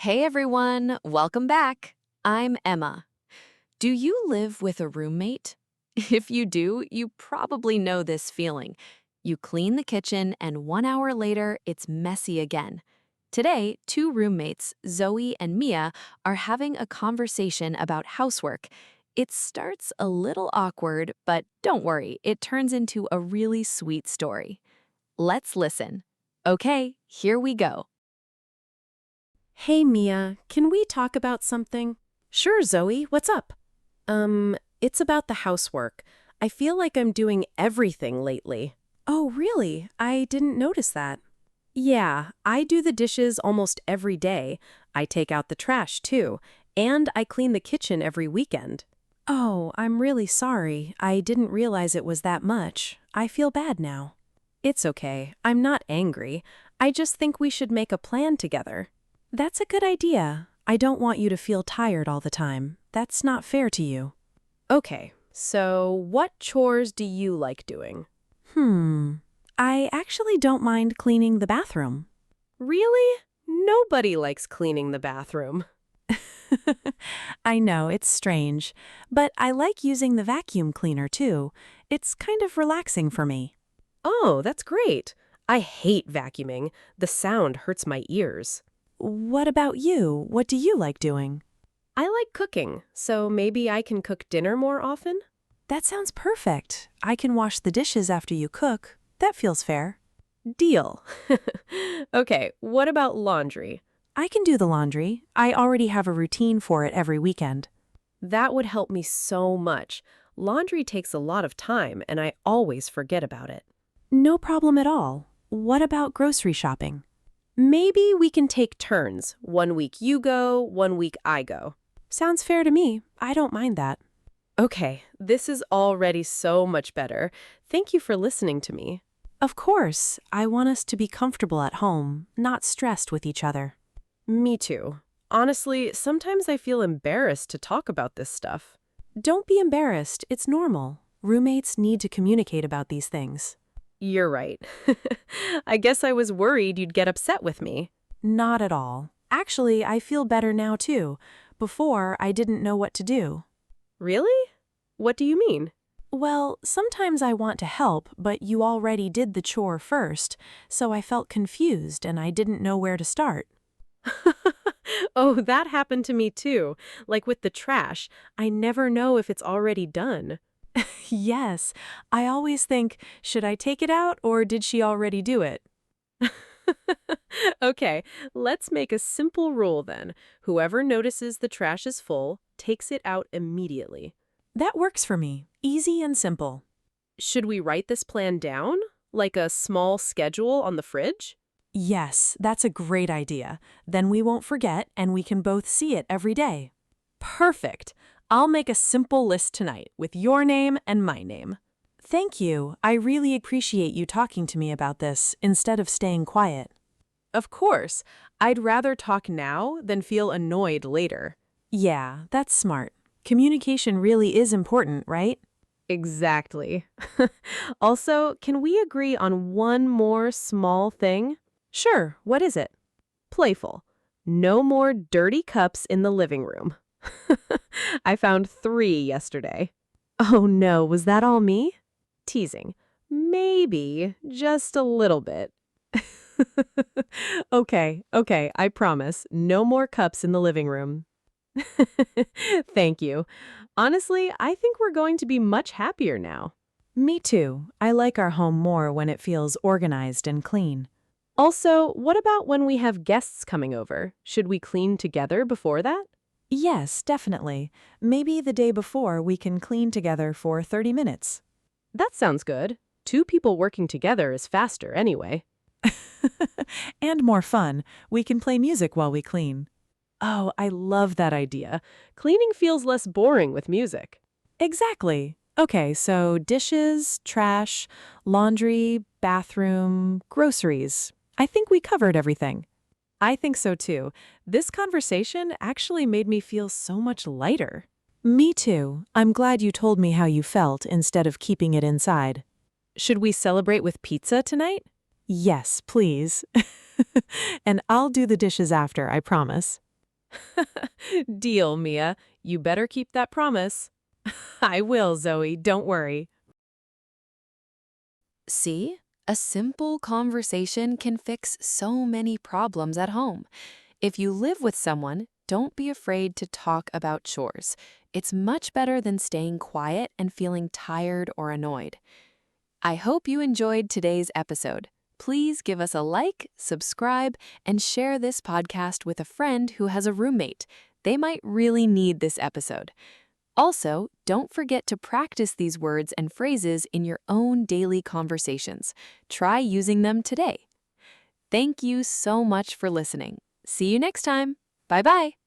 Hey everyone, welcome back. I'm Emma. Do you live with a roommate? If you do, you probably know this feeling. You clean the kitchen and 1 hour later, it's messy again. Today, two roommates, Zoe and Mia, are having a conversation about housework. It starts a little awkward, but don't worry, it turns into a really sweet story. Let's listen. Okay, here we go. Hey Mia, can we talk about something? Sure, Zoe, what's up? It's about the housework. I feel like I'm doing everything lately. Oh, really? I didn't notice that. Yeah, I do the dishes almost every day. I take out the trash too, and I clean the kitchen every weekend. Oh, I'm really sorry. I didn't realize it was that much. I feel bad now. It's okay. I'm not angry. I just think we should make a plan together. That's a good idea. I don't want you to feel tired all the time. That's not fair to you. Okay, so what chores do you like doing? I actually don't mind cleaning the bathroom. Really? Nobody likes cleaning the bathroom. I know, it's strange, but I like using the vacuum cleaner too. It's kind of relaxing for me. Oh, that's great. I hate vacuuming. The sound hurts my ears. What about you? What do you like doing? I like cooking, so maybe I can cook dinner more often? That sounds perfect. I can wash the dishes after you cook. That feels fair. Deal. Okay, what about laundry? I can do the laundry. I already have a routine for it every weekend. That would help me so much. Laundry takes a lot of time, and I always forget about it. No problem at all. What about grocery shopping? Maybe we can take turns. 1 week you go, 1 week I go. Sounds fair to me. I don't mind that. Okay, this is already so much better. Thank you for listening to me. Of course. I want us to be comfortable at home, not stressed with each other. Me too. Honestly, sometimes I feel embarrassed to talk about this stuff. Don't be embarrassed. It's normal. Roommates need to communicate about these things. You're right. I guess I was worried you'd get upset with me. Not at all. Actually, I feel better now too. Before, I didn't know what to do. Really? What do you mean? Well, sometimes I want to help, but you already did the chore first, so I felt confused and I didn't know where to start. Oh, that happened to me too. Like with the trash, I never know if it's already done. Yes, I always think, should I take it out or did she already do it? Okay, let's make a simple rule then. Whoever notices the trash is full takes it out immediately. That works for me. Easy and simple. Should we write this plan down? Like a small schedule on the fridge? Yes, that's a great idea. Then we won't forget and we can both see it every day. Perfect. I'll make a simple list tonight with your name and my name. Thank you. I really appreciate you talking to me about this instead of staying quiet. Of course. I'd rather talk now than feel annoyed later. Yeah, that's smart. Communication really is important, right? Exactly. Also, can we agree on one more small thing? Sure, what is it? Playful. No more dirty cups in the living room. I found 3 yesterday. Oh no, was that all me? Teasing. Maybe, just a little bit. Okay, I promise. No more cups in the living room. Thank you. Honestly, I think we're going to be much happier now. Me too. I like our home more when it feels organized and clean. Also, what about when we have guests coming over? Should we clean together before that? Yes, definitely. Maybe the day before we can clean together for 30 minutes. That sounds good. 2 people working together is faster anyway. And more fun. We can play music while we clean. Oh, I love that idea. Cleaning feels less boring with music. Exactly. Okay, so dishes, trash, laundry, bathroom, groceries. I think we covered everything. I think so too. This conversation actually made me feel so much lighter. Me too. I'm glad you told me how you felt instead of keeping it inside. Should we celebrate with pizza tonight? Yes, please. And I'll do the dishes after, I promise. Deal, Mia. You better keep that promise. I will, Zoe. Don't worry. See? A simple conversation can fix so many problems at home. If you live with someone, don't be afraid to talk about chores. It's much better than staying quiet and feeling tired or annoyed. I hope you enjoyed today's episode. Please give us a like, subscribe, and share this podcast with a friend who has a roommate. They might really need this episode. Also, don't forget to practice these words and phrases in your own daily conversations. Try using them today. Thank you so much for listening. See you next time. Bye-bye.